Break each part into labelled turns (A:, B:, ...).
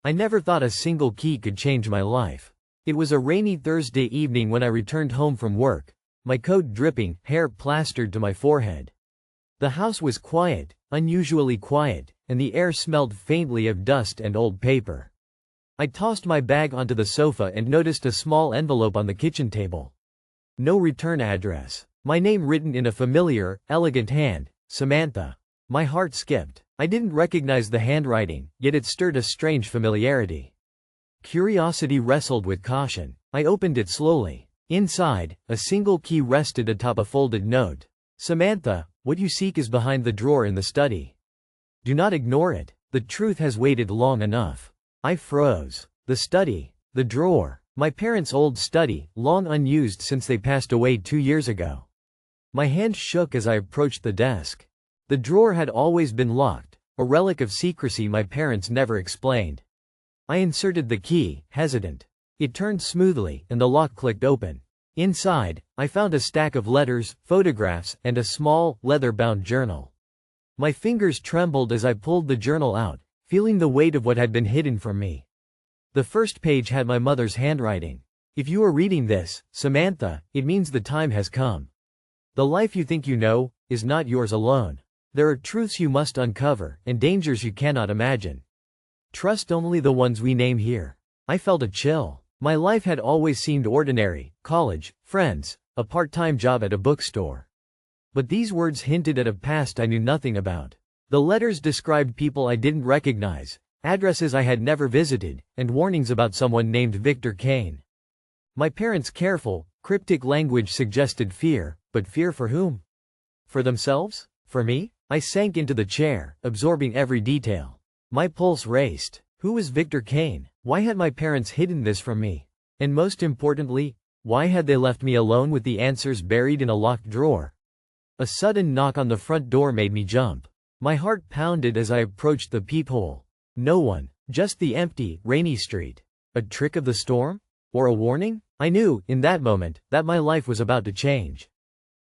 A: I never thought a single key could change my life. It was a rainy Thursday evening when I returned home from work, my coat dripping, hair plastered to my forehead. The house was quiet, unusually quiet, and the air smelled faintly of dust and old paper. I tossed my bag onto the sofa and noticed a small envelope on the kitchen table. No return address. My name written in a familiar, elegant hand, Samantha. My heart skipped. I didn't recognize the handwriting, yet it stirred a strange familiarity. Curiosity wrestled with caution. I opened it slowly. Inside, a single key rested atop a folded note. Samantha, what you seek is behind the drawer in the study. Do not ignore it. The truth has waited long enough. I froze. The study. The drawer. My parents' old study, long unused since they passed away 2 years ago. My hand shook as I approached the desk. The drawer had always been locked, a relic of secrecy my parents never explained. I inserted the key, hesitant. It turned smoothly, and the lock clicked open. Inside, I found a stack of letters, photographs, and a small, leather-bound journal. My fingers trembled as I pulled the journal out, feeling the weight of what had been hidden from me. The first page had my mother's handwriting. If you are reading this, Samantha, it means the time has come. The life you think you know is not yours alone. There are truths you must uncover, and dangers you cannot imagine. Trust only the ones we name here. I felt a chill. My life had always seemed ordinary: college, friends, a part-time job at a bookstore. But these words hinted at a past I knew nothing about. The letters described people I didn't recognize, addresses I had never visited, and warnings about someone named Victor Kane. My parents' careful, cryptic language suggested fear, but fear for whom? For themselves? For me? I sank into the chair, absorbing every detail. My pulse raced. Who was Victor Kane? Why had my parents hidden this from me? And most importantly, why had they left me alone with the answers buried in a locked drawer? A sudden knock on the front door made me jump. My heart pounded as I approached the peephole. No one, just the empty, rainy street. A trick of the storm? Or a warning? I knew, in that moment, that my life was about to change.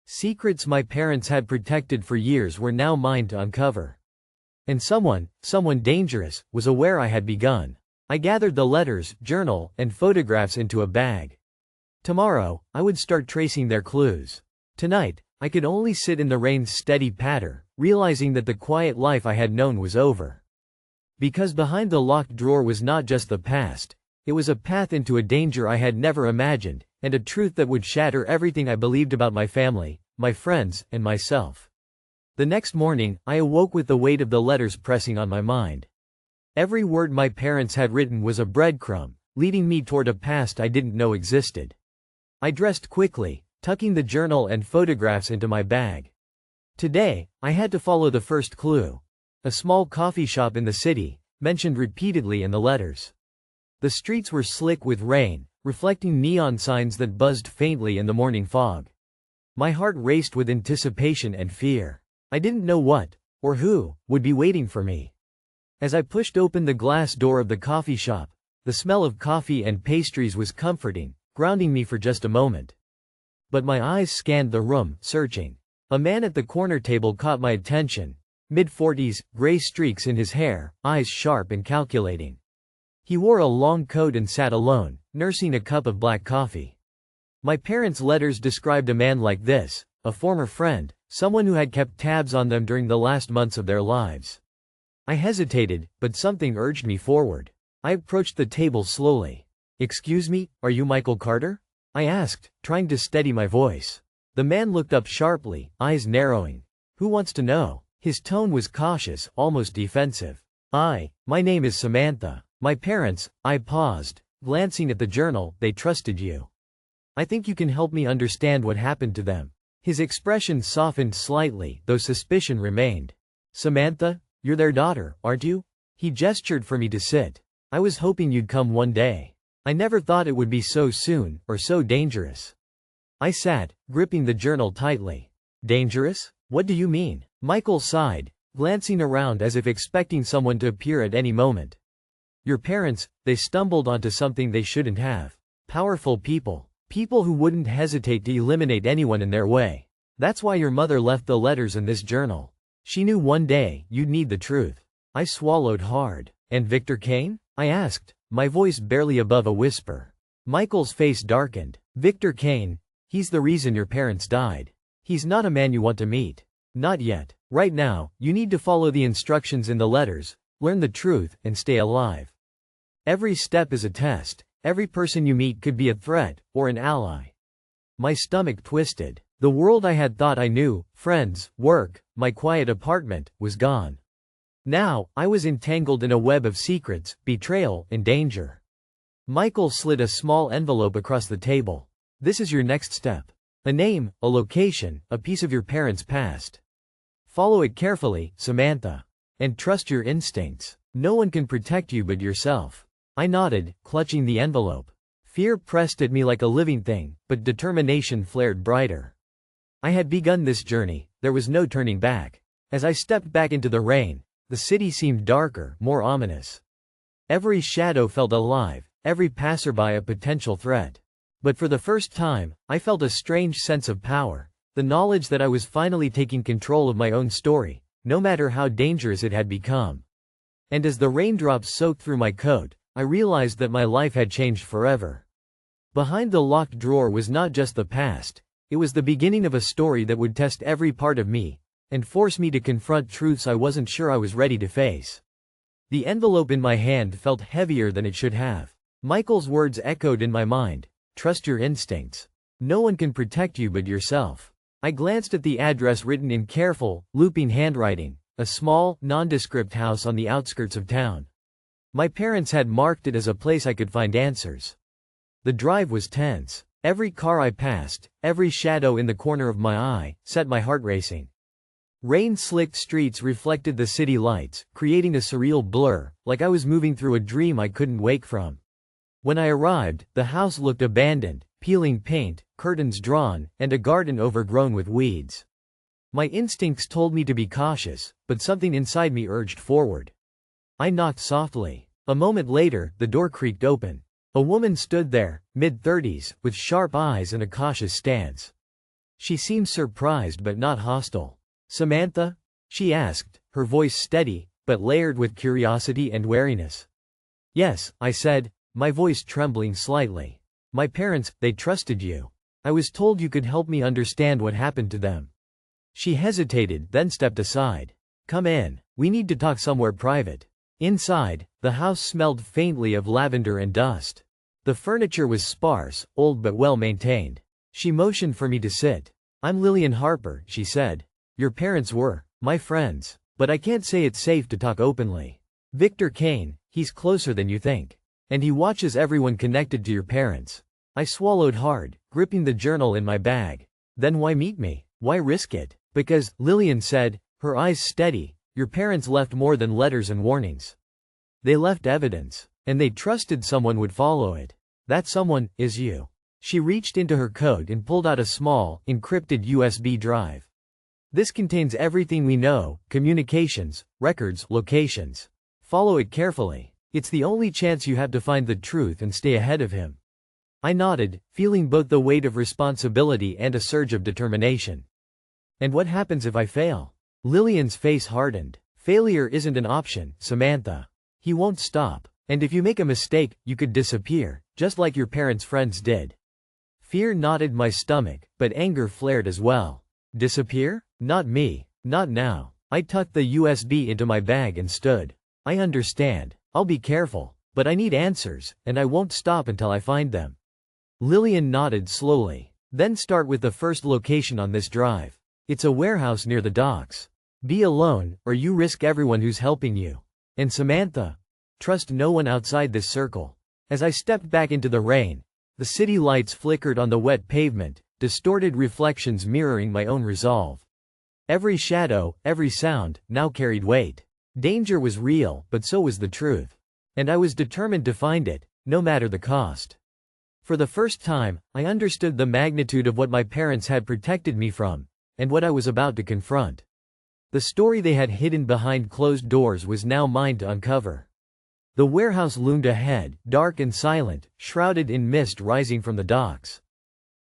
A: Secrets my parents had protected for years were now mine to uncover. And someone dangerous, was aware I had begun. I gathered the letters, journal, and photographs into a bag. Tomorrow, I would start tracing their clues. Tonight, I could only sit in the rain's steady patter, realizing that the quiet life I had known was over. Because behind the locked drawer was not just the past, it was a path into a danger I had never imagined, and a truth that would shatter everything I believed about my family, my friends, and myself. The next morning, I awoke with the weight of the letters pressing on my mind. Every word my parents had written was a breadcrumb, leading me toward a past I didn't know existed. I dressed quickly, tucking the journal and photographs into my bag. Today, I had to follow the first clue. A small coffee shop in the city, mentioned repeatedly in the letters. The streets were slick with rain, reflecting neon signs that buzzed faintly in the morning fog. My heart raced with anticipation and fear. I didn't know what, or who, would be waiting for me. As I pushed open the glass door of the coffee shop, the smell of coffee and pastries was comforting, grounding me for just a moment. But my eyes scanned the room, searching. A man at the corner table caught my attention. Mid-40s, gray streaks in his hair, eyes sharp and calculating. He wore a long coat and sat alone, nursing a cup of black coffee. My parents' letters described a man like this, a former friend, someone who had kept tabs on them during the last months of their lives. I hesitated, but something urged me forward. I approached the table slowly. "Excuse me, are you Michael Carter?" I asked, trying to steady my voice. The man looked up sharply, eyes narrowing. "Who wants to know?" His tone was cautious, almost defensive. My name is Samantha. My parents," I paused, glancing at the journal, "they trusted you. I think you can help me understand what happened to them." His expression softened slightly, though suspicion remained. "Samantha, you're their daughter, aren't you?" He gestured for me to sit. "I was hoping you'd come one day. I never thought it would be so soon, or so dangerous." I sat, gripping the journal tightly. "Dangerous? What do you mean?" Michael sighed, glancing around as if expecting someone to appear at any moment. "Your parents, they stumbled onto something they shouldn't have. Powerful people. People who wouldn't hesitate to eliminate anyone in their way. That's why your mother left the letters in this journal. She knew one day you'd need the truth." I swallowed hard. And Victor Kane? I asked, my voice barely above a whisper. Michael's face darkened. Victor Kane, he's the reason your parents died. He's not a man you want to meet. Not yet. Right now, you need to follow the instructions in the letters, learn the truth, and stay alive. Every step is a test. Every person you meet could be a threat, or an ally. My stomach twisted. The world I had thought I knew, friends, work, my quiet apartment, was gone. Now, I was entangled in a web of secrets, betrayal, and danger. Michael slid a small envelope across the table. This is your next step. A name, a location, a piece of your parents' past. Follow it carefully, Samantha. And trust your instincts. No one can protect you but yourself. I nodded, clutching the envelope. Fear pressed at me like a living thing, but determination flared brighter. I had begun this journey, there was no turning back. As I stepped back into the rain, the city seemed darker, more ominous. Every shadow felt alive, every passerby a potential threat. But for the first time, I felt a strange sense of power, the knowledge that I was finally taking control of my own story, no matter how dangerous it had become. And as the raindrops soaked through my coat, I realized that my life had changed forever. Behind the locked drawer was not just the past, it was the beginning of a story that would test every part of me, and force me to confront truths I wasn't sure I was ready to face. The envelope in my hand felt heavier than it should have. Michael's words echoed in my mind, trust your instincts. No one can protect you but yourself. I glanced at the address written in careful, looping handwriting, a small, nondescript house on the outskirts of town. My parents had marked it as a place I could find answers. The drive was tense. Every car I passed, every shadow in the corner of my eye, set my heart racing. Rain-slicked streets reflected the city lights, creating a surreal blur, like I was moving through a dream I couldn't wake from. When I arrived, the house looked abandoned, peeling paint, curtains drawn, and a garden overgrown with weeds. My instincts told me to be cautious, but something inside me urged forward. I knocked softly. A moment later, the door creaked open. A woman stood there, mid-30s, with sharp eyes and a cautious stance. She seemed surprised but not hostile. Samantha? She asked, her voice steady, but layered with curiosity and wariness. Yes, I said, my voice trembling slightly. My parents, they trusted you. I was told you could help me understand what happened to them. She hesitated, then stepped aside. Come in, we need to talk somewhere private. Inside, the house smelled faintly of lavender and dust. The furniture was sparse, old but well maintained. She motioned for me to sit. I'm Lillian Harper, she said. Your parents were my friends, but I can't say it's safe to talk openly. Victor Kane, he's closer than you think. And he watches everyone connected to your parents. I swallowed hard, gripping the journal in my bag. Then why meet me? Why risk it? Because, Lillian said, her eyes steady, your parents left more than letters and warnings. They left evidence, and they trusted someone would follow it. That someone is you. She reached into her coat and pulled out a small, encrypted USB drive. This contains everything we know, communications, records, locations. Follow it carefully. It's the only chance you have to find the truth and stay ahead of him. I nodded, feeling both the weight of responsibility and a surge of determination. And what happens if I fail? Lillian's face hardened. Failure isn't an option, Samantha. He won't stop. And if you make a mistake, you could disappear, just like your parents' friends did. Fear knotted my stomach, but anger flared as well. Disappear? Not me. Not now. I tucked the USB into my bag and stood. I understand. I'll be careful. But I need answers, and I won't stop until I find them. Lillian nodded slowly. Then start with the first location on this drive. It's a warehouse near the docks. Be alone, or you risk everyone who's helping you. And Samantha, trust no one outside this circle. As I stepped back into the rain, the city lights flickered on the wet pavement, distorted reflections mirroring my own resolve. Every shadow, every sound, now carried weight. Danger was real, but so was the truth. And I was determined to find it, no matter the cost. For the first time, I understood the magnitude of what my parents had protected me from, and what I was about to confront. The story they had hidden behind closed doors was now mine to uncover. The warehouse loomed ahead, dark and silent, shrouded in mist rising from the docks.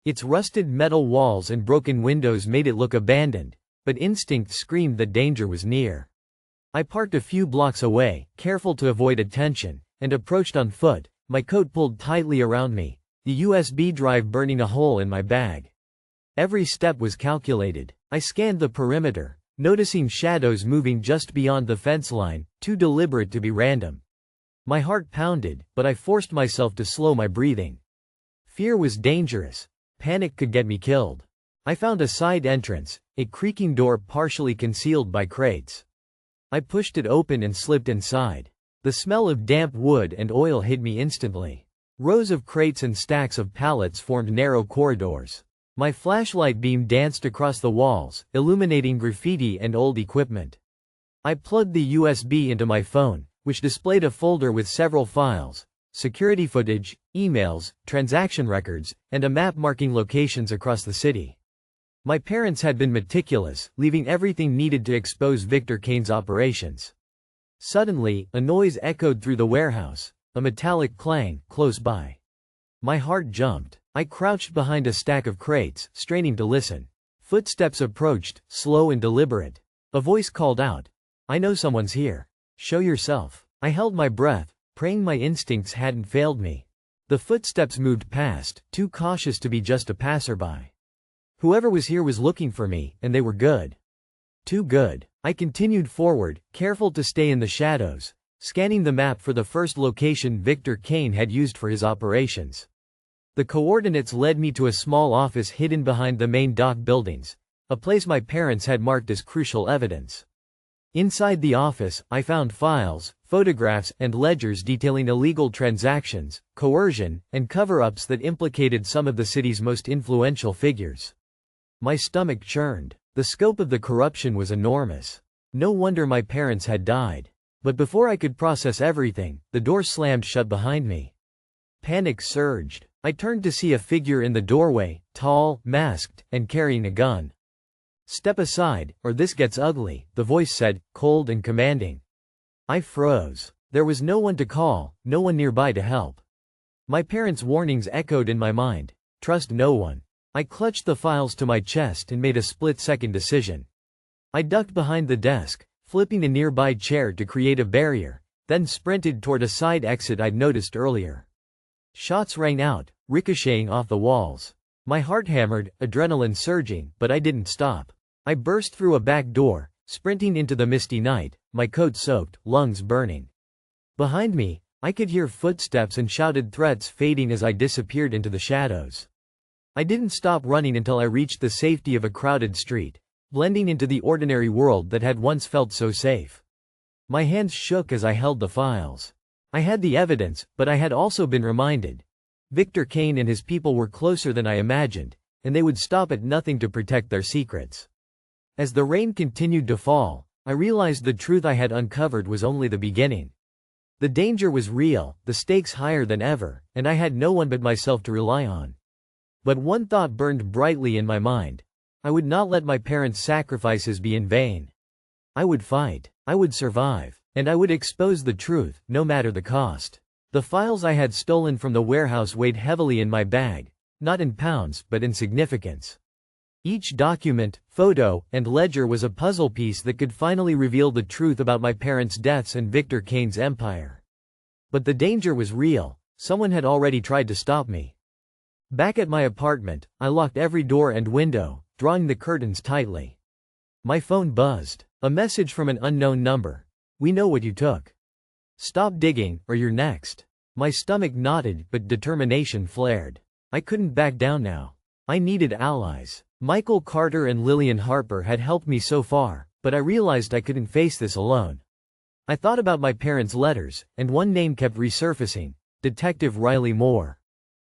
A: Its rusted metal walls and broken windows made it look abandoned, but instinct screamed that danger was near. I parked a few blocks away, careful to avoid attention, and approached on foot, my coat pulled tightly around me, the USB drive burning a hole in my bag. Every step was calculated. I scanned the perimeter, noticing shadows moving just beyond the fence line, too deliberate to be random. My heart pounded, but I forced myself to slow my breathing. Fear was dangerous. Panic could get me killed. I found a side entrance, a creaking door partially concealed by crates. I pushed it open and slipped inside. The smell of damp wood and oil hit me instantly. Rows of crates and stacks of pallets formed narrow corridors. My flashlight beam danced across the walls, illuminating graffiti and old equipment. I plugged the USB into my phone, which displayed a folder with several files, security footage, emails, transaction records, and a map marking locations across the city. My parents had been meticulous, leaving everything needed to expose Victor Kane's operations. Suddenly, a noise echoed through the warehouse, a metallic clang, close by. My heart jumped. I crouched behind a stack of crates, straining to listen. Footsteps approached, slow and deliberate. A voice called out, "I know someone's here. Show yourself." I held my breath, praying my instincts hadn't failed me. The footsteps moved past, too cautious to be just a passerby. Whoever was here was looking for me, and they were good. Too good. I continued forward, careful to stay in the shadows, scanning the map for the first location Victor Kane had used for his operations. The coordinates led me to a small office hidden behind the main dock buildings, a place my parents had marked as crucial evidence. Inside the office, I found files, photographs, and ledgers detailing illegal transactions, coercion, and cover-ups that implicated some of the city's most influential figures. My stomach churned. The scope of the corruption was enormous. No wonder my parents had died. But before I could process everything, the door slammed shut behind me. Panic surged. I turned to see a figure in the doorway, tall, masked, and carrying a gun. "Step aside, or this gets ugly," the voice said, cold and commanding. I froze. There was no one to call, no one nearby to help. My parents' warnings echoed in my mind. Trust no one. I clutched the files to my chest and made a split-second decision. I ducked behind the desk, flipping a nearby chair to create a barrier, then sprinted toward a side exit I'd noticed earlier. Shots rang out, ricocheting off the walls. My heart hammered, adrenaline surging, but I didn't stop. I burst through a back door, sprinting into the misty night, my coat soaked, lungs burning. Behind me, I could hear footsteps and shouted threats fading as I disappeared into the shadows. I didn't stop running until I reached the safety of a crowded street, blending into the ordinary world that had once felt so safe. My hands shook as I held the files. I had the evidence, but I had also been reminded. Victor Kane and his people were closer than I imagined, and they would stop at nothing to protect their secrets. As the rain continued to fall, I realized the truth I had uncovered was only the beginning. The danger was real, the stakes higher than ever, and I had no one but myself to rely on. But one thought burned brightly in my mind. I would not let my parents' sacrifices be in vain. I would fight, I would survive, and I would expose the truth, no matter the cost. The files I had stolen from the warehouse weighed heavily in my bag, not in pounds, but in significance. Each document, photo, and ledger was a puzzle piece that could finally reveal the truth about my parents' deaths and Victor Kane's empire. But the danger was real. Someone had already tried to stop me. Back at my apartment, I locked every door and window, drawing the curtains tightly. My phone buzzed. A message from an unknown number. "We know what you took. Stop digging, or you're next." My stomach knotted, but determination flared. I couldn't back down now. I needed allies. Michael Carter and Lillian Harper had helped me so far, but I realized I couldn't face this alone. I thought about my parents' letters, and one name kept resurfacing: Detective Riley Moore.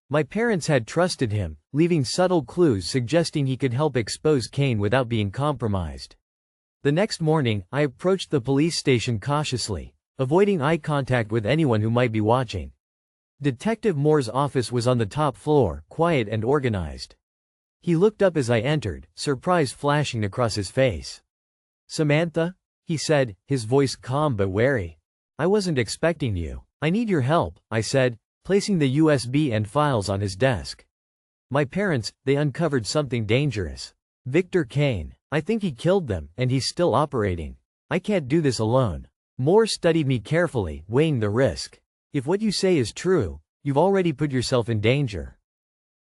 A: My parents had trusted him, leaving subtle clues suggesting he could help expose Kane without being compromised. The next morning, I approached the police station cautiously, avoiding eye contact with anyone who might be watching. Detective Moore's office was on the top floor, quiet and organized. He looked up as I entered, surprise flashing across his face. "Samantha?" he said, his voice calm but wary. "I wasn't expecting you. I need your help," I said, placing the USB and files on his desk. "My parents, they uncovered something dangerous. Victor Kane. I think he killed them, and he's still operating." I can't do this alone. Moore studied me carefully, weighing the risk. If what you say is true, you've already put yourself in danger.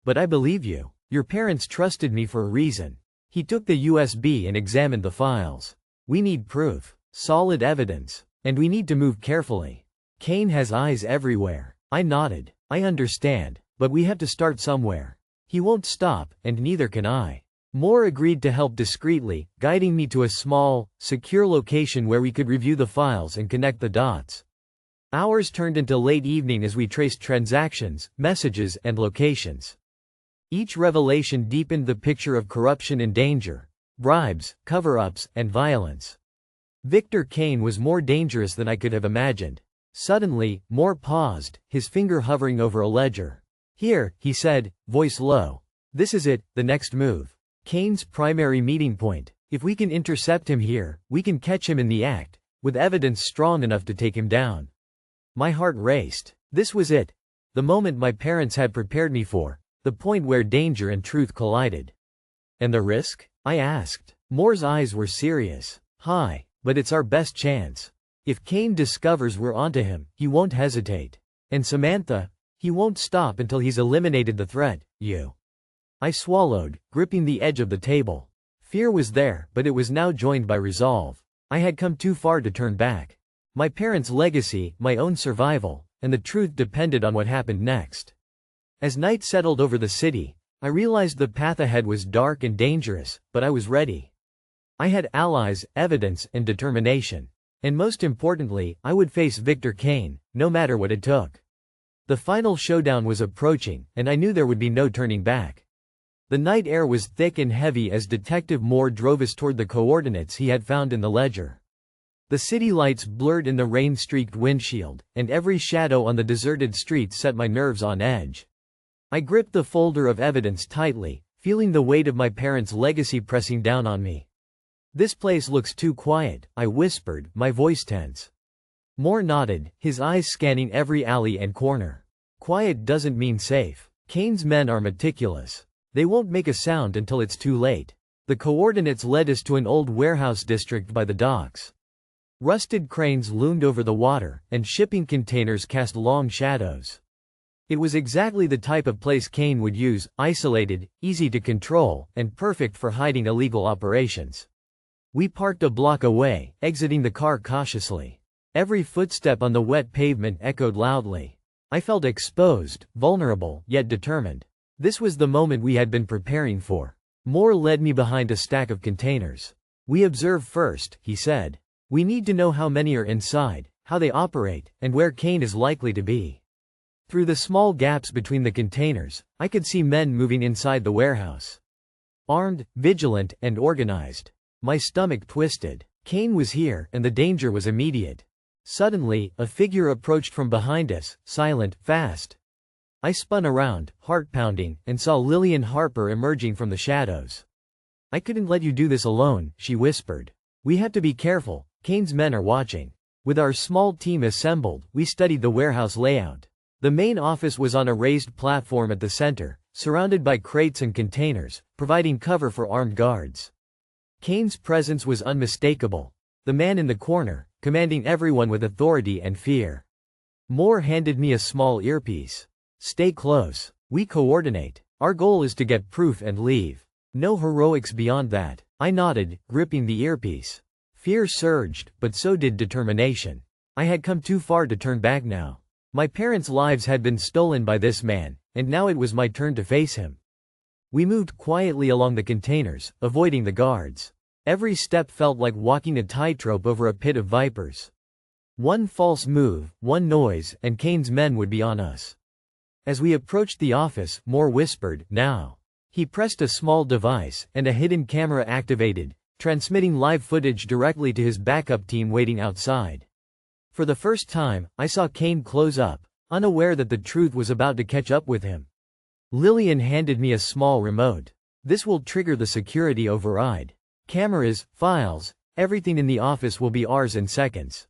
A: But I believe you. Your parents trusted me for a reason. He took the USB and examined the files. We need proof, solid evidence, and we need to move carefully. Kane has eyes everywhere. I nodded. I understand, but we have to start somewhere. He won't stop, and neither can I. Moore agreed to help discreetly, guiding me to a small, secure location where we could review the files and connect the dots. Hours turned into late evening as we traced transactions, messages, and locations. Each revelation deepened the picture of corruption and danger, bribes, cover-ups, and violence. Victor Kane was more dangerous than I could have imagined. Suddenly, Moore paused, his finger hovering over a ledger. "Here," he said, voice low. "This is it, the next move. Kane's primary meeting point. If we can intercept him here, we can catch him in the act, with evidence strong enough to take him down." My heart raced. This was it. The moment my parents had prepared me for. The point where danger and truth collided. "And the risk?" I asked. Moore's eyes were serious. "High, but it's our best chance. If Kane discovers we're onto him, he won't hesitate. And Samantha, he won't stop until he's eliminated the threat, you." I swallowed, gripping the edge of the table. Fear was there, but it was now joined by resolve. I had come too far to turn back. My parents' legacy, my own survival, and the truth depended on what happened next. As night settled over the city, I realized the path ahead was dark and dangerous, but I was ready. I had allies, evidence, and determination. And most importantly, I would face Victor Kane, no matter what it took. The final showdown was approaching, and I knew there would be no turning back. The night air was thick and heavy as Detective Moore drove us toward the coordinates he had found in the ledger. The city lights blurred in the rain-streaked windshield, and every shadow on the deserted streets set my nerves on edge. I gripped the folder of evidence tightly, feeling the weight of my parents' legacy pressing down on me. "This place looks too quiet," I whispered, my voice tense. Moore nodded, his eyes scanning every alley and corner. "Quiet doesn't mean safe. Kane's men are meticulous. They won't make a sound until it's too late." The coordinates led us to an old warehouse district by the docks. Rusted cranes loomed over the water, and shipping containers cast long shadows. It was exactly the type of place Kane would use, isolated, easy to control, and perfect for hiding illegal operations. We parked a block away, exiting the car cautiously. Every footstep on the wet pavement echoed loudly. I felt exposed, vulnerable, yet determined. This was the moment we had been preparing for. Moore led me behind a stack of containers. "We observe first," he said. "We need to know how many are inside, how they operate, and where Kane is likely to be." Through the small gaps between the containers, I could see men moving inside the warehouse. Armed, vigilant, and organized. My stomach twisted. Kane was here, and the danger was immediate. Suddenly, a figure approached from behind us, silent, fast. I spun around, heart pounding, and saw Lillian Harper emerging from the shadows. "I couldn't let you do this alone," she whispered. "We have to be careful. Kane's men are watching." With our small team assembled, we studied the warehouse layout. The main office was on a raised platform at the center, surrounded by crates and containers, providing cover for armed guards. Kane's presence was unmistakable. The man in the corner, commanding everyone with authority and fear. Moore handed me a small earpiece. "Stay close. We coordinate. Our goal is to get proof and leave. No heroics beyond that." I nodded, gripping the earpiece. Fear surged, but so did determination. I had come too far to turn back now. My parents' lives had been stolen by this man, and now it was my turn to face him. We moved quietly along the containers, avoiding the guards. Every step felt like walking a tightrope over a pit of vipers. One false move, one noise, and Kane's men would be on us. As we approached the office, Moore whispered, "Now." He pressed a small device, and a hidden camera activated, transmitting live footage directly to his backup team waiting outside. For the first time, I saw Kane close up, unaware that the truth was about to catch up with him. Lillian handed me a small remote. "This will trigger the security override. Cameras, files, everything in the office will be ours in seconds.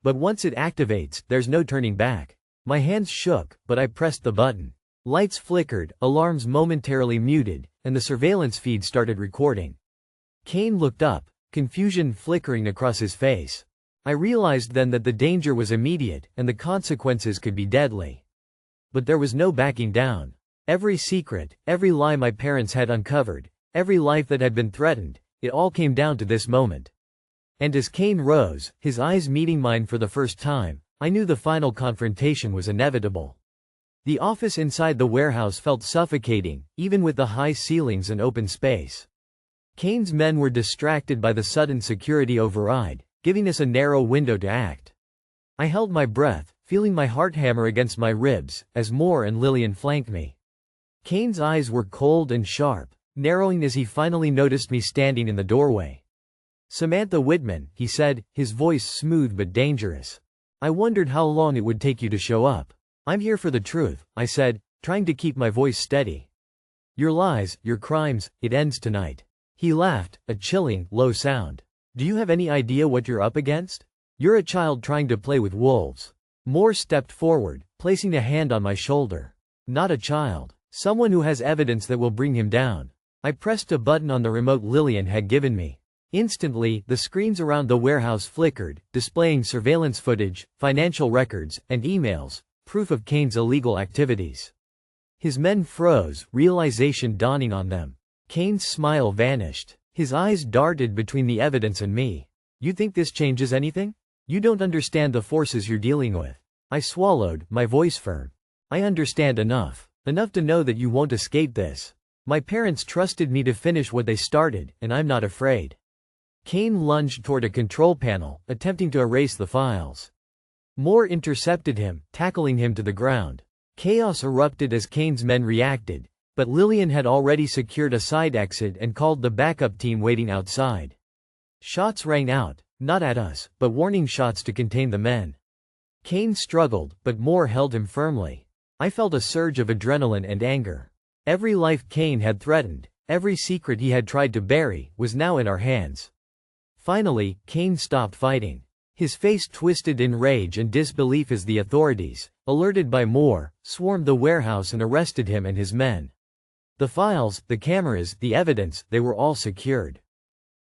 A: But once it activates, there's no turning back." My hands shook, but I pressed the button. Lights flickered, alarms momentarily muted, and the surveillance feed started recording. Kane looked up, confusion flickering across his face. I realized then that the danger was immediate and the consequences could be deadly. But there was no backing down. Every secret, every lie my parents had uncovered, every life that had been threatened, it all came down to this moment. And as Kane rose, his eyes meeting mine for the first time, I knew the final confrontation was inevitable. The office inside the warehouse felt suffocating, even with the high ceilings and open space. Kane's men were distracted by the sudden security override, giving us a narrow window to act. I held my breath, feeling my heart hammer against my ribs, as Moore and Lillian flanked me. Kane's eyes were cold and sharp, narrowing as he finally noticed me standing in the doorway. "Samantha Whitman," he said, his voice smooth but dangerous. "I wondered how long it would take you to show up." "I'm here for the truth," I said, trying to keep my voice steady. "Your lies, your crimes, it ends tonight." He laughed, a chilling, low sound. "Do you have any idea what you're up against? You're a child trying to play with wolves." Moore stepped forward, placing a hand on my shoulder. "Not a child. Someone who has evidence that will bring him down." I pressed a button on the remote Lillian had given me. Instantly, the screens around the warehouse flickered, displaying surveillance footage, financial records, and emails, proof of Kane's illegal activities. His men froze, realization dawning on them. Kane's smile vanished. His eyes darted between the evidence and me. "You think this changes anything? You don't understand the forces you're dealing with." I swallowed, my voice firm. "I understand enough. Enough to know that you won't escape this. My parents trusted me to finish what they started, and I'm not afraid." Kane lunged toward a control panel, attempting to erase the files. Moore intercepted him, tackling him to the ground. Chaos erupted as Kane's men reacted, but Lillian had already secured a side exit and called the backup team waiting outside. Shots rang out, not at us, but warning shots to contain the men. Kane struggled, but Moore held him firmly. I felt a surge of adrenaline and anger. Every life Kane had threatened, every secret he had tried to bury, was now in our hands. Finally, Kane stopped fighting. His face twisted in rage and disbelief as the authorities, alerted by Moore, swarmed the warehouse and arrested him and his men. The files, the cameras, the evidence, they were all secured.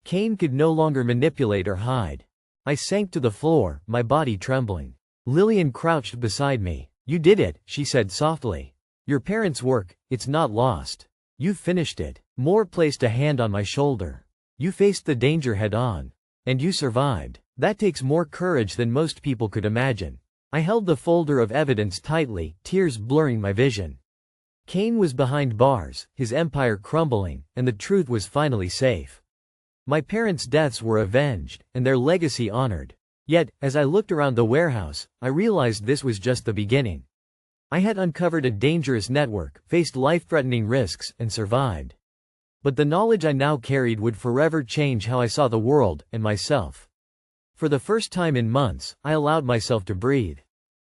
A: Kane could no longer manipulate or hide. I sank to the floor, my body trembling. Lillian crouched beside me. "You did it," she said softly. "Your parents' work, it's not lost. You've finished it." Moore placed a hand on my shoulder. "You faced the danger head on. And you survived. That takes more courage than most people could imagine." I held the folder of evidence tightly, tears blurring my vision. Kane was behind bars, his empire crumbling, and the truth was finally safe. My parents' deaths were avenged, and their legacy honored. Yet, as I looked around the warehouse, I realized this was just the beginning. I had uncovered a dangerous network, faced life-threatening risks, and survived. But the knowledge I now carried would forever change how I saw the world, and myself. For the first time in months, I allowed myself to breathe.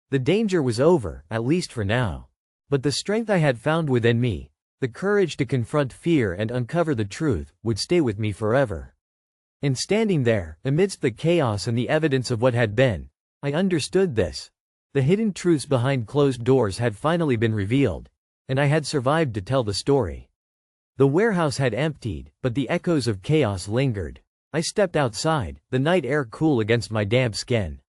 A: The danger was over, at least for now. But the strength I had found within me, the courage to confront fear and uncover the truth, would stay with me forever. And standing there, amidst the chaos and the evidence of what had been, I understood this. The hidden truths behind closed doors had finally been revealed, and I had survived to tell the story. The warehouse had emptied, but the echoes of chaos lingered. I stepped outside, the night air cool against my damp skin.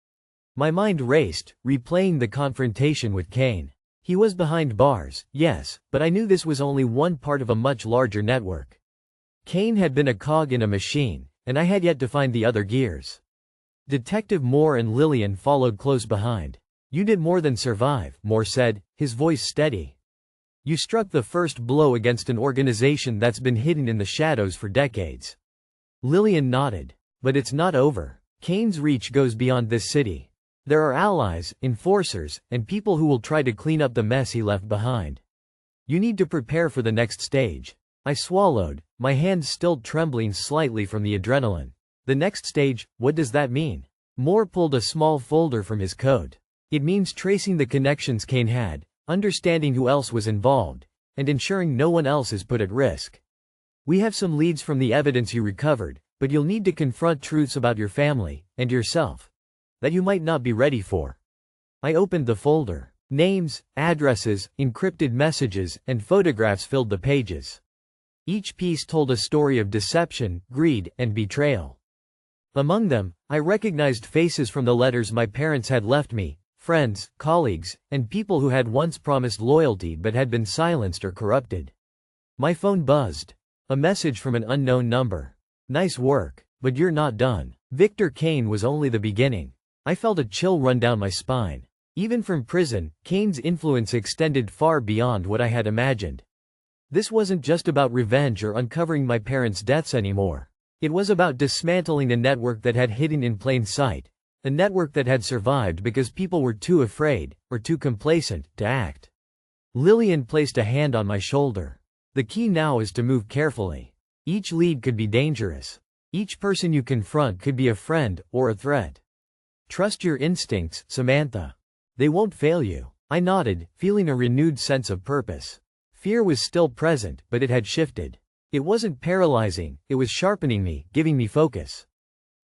A: My mind raced, replaying the confrontation with Kane. He was behind bars, yes, but I knew this was only one part of a much larger network. Kane had been a cog in a machine, and I had yet to find the other gears. Detective Moore and Lillian followed close behind. "You did more than survive," Moore said, his voice steady. "You struck the first blow against an organization that's been hidden in the shadows for decades." Lillian nodded. "But it's not over. Kane's reach goes beyond this city. There are allies, enforcers, and people who will try to clean up the mess he left behind. You need to prepare for the next stage." I swallowed, my hands still trembling slightly from the adrenaline. "The next stage, what does that mean?" Moore pulled a small folder from his coat. "It means tracing the connections Kane had, understanding who else was involved, and ensuring no one else is put at risk. We have some leads from the evidence you recovered, but you'll need to confront truths about your family, and yourself, that you might not be ready for." I opened the folder. Names, addresses, encrypted messages, and photographs filled the pages. Each piece told a story of deception, greed, and betrayal. Among them, I recognized faces from the letters my parents had left me, friends, colleagues, and people who had once promised loyalty but had been silenced or corrupted. My phone buzzed. A message from an unknown number. "Nice work, but you're not done." Victor Kane was only the beginning. I felt a chill run down my spine. Even from prison, Kane's influence extended far beyond what I had imagined. This wasn't just about revenge or uncovering my parents' deaths anymore. It was about dismantling a network that had hidden in plain sight, a network that had survived because people were too afraid, or too complacent, to act. Lillian placed a hand on my shoulder. "The key now is to move carefully. Each lead could be dangerous. Each person you confront could be a friend, or a threat. Trust your instincts, Samantha. They won't fail you." I nodded, feeling a renewed sense of purpose. Fear was still present, but it had shifted. It wasn't paralyzing, it was sharpening me, giving me focus.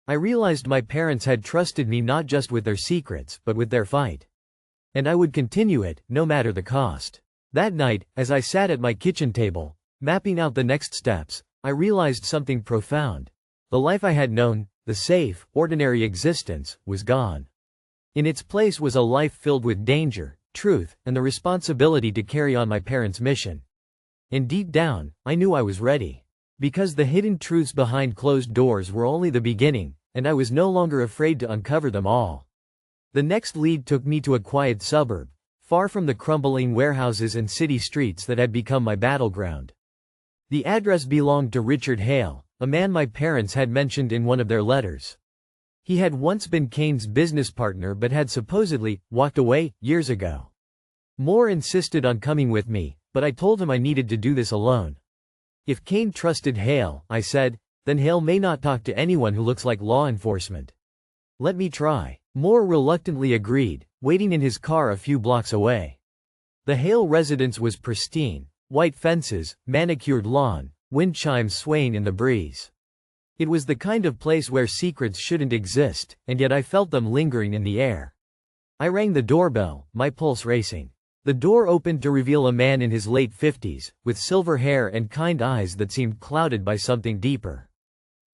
A: I realized my parents had trusted me not just with their secrets, but with their fight. And I would continue it, no matter the cost. That night, as I sat at my kitchen table, mapping out the next steps, I realized something profound. The life I had known, the safe, ordinary existence, was gone. In its place was a life filled with danger, truth, and the responsibility to carry on my parents' mission. And deep down, I knew I was ready. Because the hidden truths behind closed doors were only the beginning, and I was no longer afraid to uncover them all. The next lead took me to a quiet suburb, far from the crumbling warehouses and city streets that had become my battleground. The address belonged to Richard Hale, a man my parents had mentioned in one of their letters. He had once been Kane's business partner but had supposedly walked away years ago. Moore insisted on coming with me, but I told him I needed to do this alone. If Kane trusted Hale, I said, then Hale may not talk to anyone who looks like law enforcement. Let me try. Moore reluctantly agreed, waiting in his car a few blocks away. The Hale residence was pristine, white fences, manicured lawn, wind chimes swaying in the breeze. It was the kind of place where secrets shouldn't exist, and yet I felt them lingering in the air. I rang the doorbell, my pulse racing. The door opened to reveal a man in his late 50s, with silver hair and kind eyes that seemed clouded by something deeper.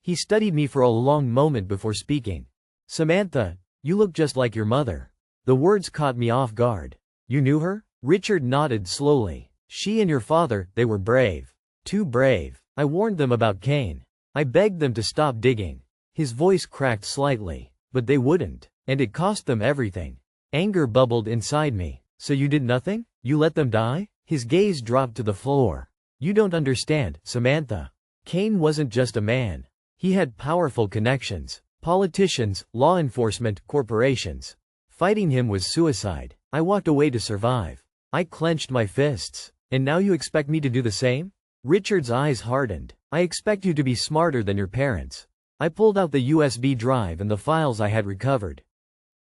A: He studied me for a long moment before speaking. "Samantha, you look just like your mother." The words caught me off guard. "You knew her?" Richard nodded slowly. "She and your father, they were brave. Too brave. I warned them about Kane. I begged them to stop digging." His voice cracked slightly. "But they wouldn't. And it cost them everything." Anger bubbled inside me. "So you did nothing? You let them die?" His gaze dropped to the floor. "You don't understand, Samantha. Kane wasn't just a man. He had powerful connections. Politicians, law enforcement, corporations. Fighting him was suicide. I walked away to survive." I clenched my fists. "And now you expect me to do the same?" Richard's eyes hardened. "I expect you to be smarter than your parents." I pulled out the USB drive and the files I had recovered.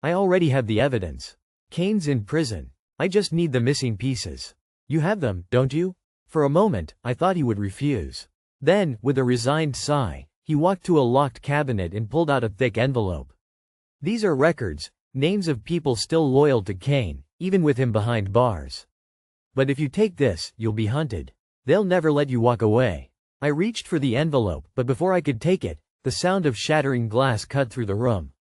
A: "I already have the evidence. Kane's in prison. I just need the missing pieces." "You have them, don't you?" For a moment, I thought he would refuse. Then, with a resigned sigh, he walked to a locked cabinet and pulled out a thick envelope. "These are records, names of people still loyal to Kane, even with him behind bars. But if you take this, you'll be hunted. They'll never let you walk away." I reached for the envelope, but before I could take it, the sound of shattering glass cut through the room.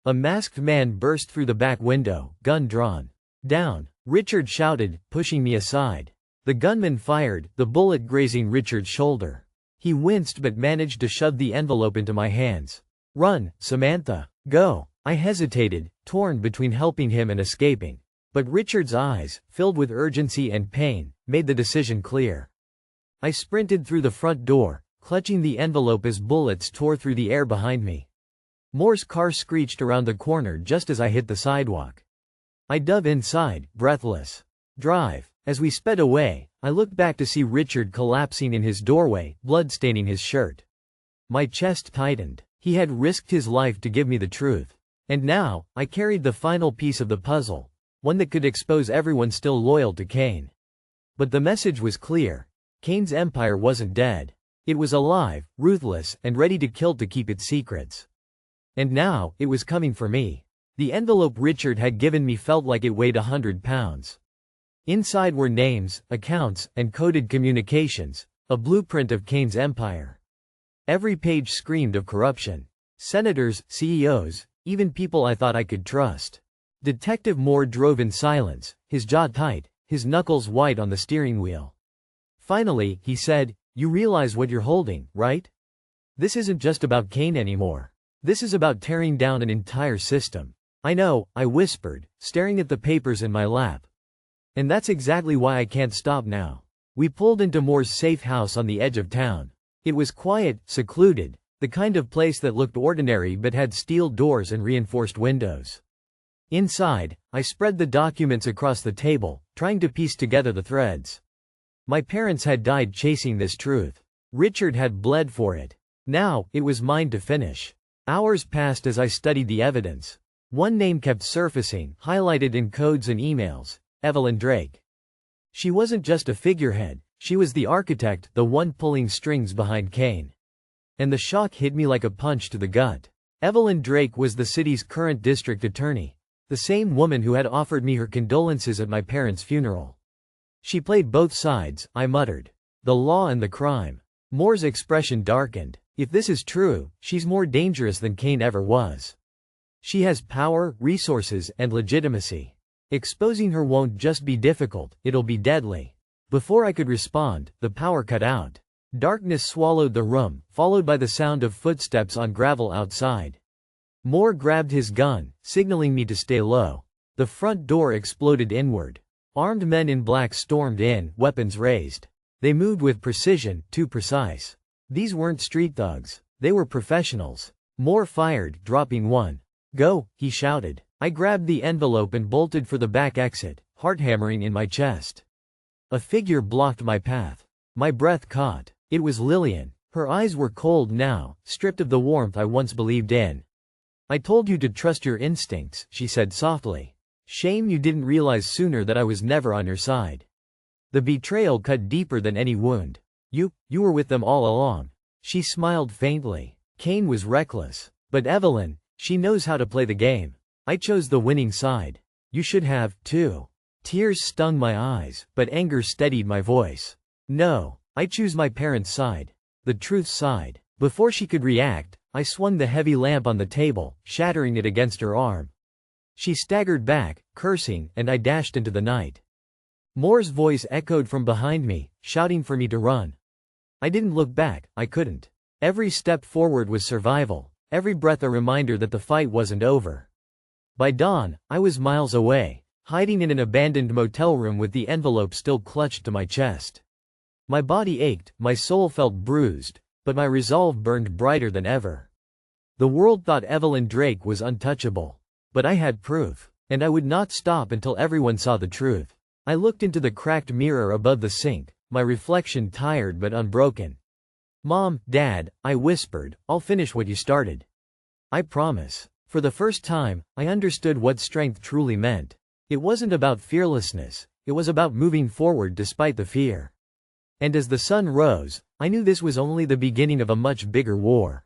A: A masked man burst through the back window, gun drawn. "Down!" Richard shouted, pushing me aside. The gunman fired, the bullet grazing Richard's shoulder. He winced but managed to shove the envelope into my hands. "Run, Samantha. Go." I hesitated, torn between helping him and escaping. But Richard's eyes, filled with urgency and pain, made the decision clear. I sprinted through the front door, clutching the envelope as bullets tore through the air behind me. Moore's car screeched around the corner just as I hit the sidewalk. I dove inside, breathless. "Drive." As we sped away, I looked back to see Richard collapsing in his doorway, blood staining his shirt. My chest tightened. He had risked his life to give me the truth. And now, I carried the final piece of the puzzle, one that could expose everyone still loyal to Kane. But the message was clear. Kane's empire wasn't dead. It was alive, ruthless, and ready to kill to keep its secrets. And now, it was coming for me. The envelope Richard had given me felt like it weighed 100 pounds. Inside were names, accounts, and coded communications, a blueprint of Kane's empire. Every page screamed of corruption. Senators, CEOs, even people I thought I could trust. Detective Moore drove in silence, his jaw tight, his knuckles white on the steering wheel. Finally, he said, "You realize what you're holding, right? This isn't just about Kane anymore. This is about tearing down an entire system." "I know," I whispered, staring at the papers in my lap. "And that's exactly why I can't stop now." We pulled into Moore's safe house on the edge of town. It was quiet, secluded, the kind of place that looked ordinary but had steel doors and reinforced windows. Inside, I spread the documents across the table, trying to piece together the threads. My parents had died chasing this truth. Richard had bled for it. Now, it was mine to finish. Hours passed as I studied the evidence. One name kept surfacing, highlighted in codes and emails: Evelyn Drake. She wasn't just a figurehead, she was the architect, the one pulling strings behind Kane. And the shock hit me like a punch to the gut. Evelyn Drake was the city's current district attorney, the same woman who had offered me her condolences at my parents' funeral. She played both sides, I muttered. The law and the crime. Moore's expression darkened. If this is true, she's more dangerous than Kane ever was. She has power, resources, and legitimacy. Exposing her won't just be difficult, it'll be deadly. Before I could respond, the power cut out. Darkness swallowed the room, followed by the sound of footsteps on gravel outside. Moore grabbed his gun, signaling me to stay low. The front door exploded inward. Armed men in black stormed in, weapons raised. They moved with precision, too precise. These weren't street thugs. They were professionals. Moore fired, dropping one. "Go," he shouted. I grabbed the envelope and bolted for the back exit, heart hammering in my chest. A figure blocked my path. My breath caught. It was Lillian. Her eyes were cold now, stripped of the warmth I once believed in. "I told you to trust your instincts," she said softly. "Shame you didn't realize sooner that I was never on your side." The betrayal cut deeper than any wound. You were with them all along." She smiled faintly. "Kane was reckless. But Evelyn, she knows how to play the game. I chose the winning side. You should have, too." Tears stung my eyes, but anger steadied my voice. "No, I choose my parents' side. The truth's side." Before she could react, I swung the heavy lamp on the table, shattering it against her arm. She staggered back, cursing, and I dashed into the night. Moore's voice echoed from behind me, shouting for me to run. I didn't look back, I couldn't. Every step forward was survival, every breath a reminder that the fight wasn't over. By dawn, I was miles away, hiding in an abandoned motel room with the envelope still clutched to my chest. My body ached, my soul felt bruised, but my resolve burned brighter than ever. The world thought Evelyn Drake was untouchable. But I had proof, and I would not stop until everyone saw the truth. I looked into the cracked mirror above the sink, my reflection tired but unbroken. "Mom, Dad," I whispered, "I'll finish what you started. I promise." For the first time, I understood what strength truly meant. It wasn't about fearlessness, it was about moving forward despite the fear. And as the sun rose, I knew this was only the beginning of a much bigger war.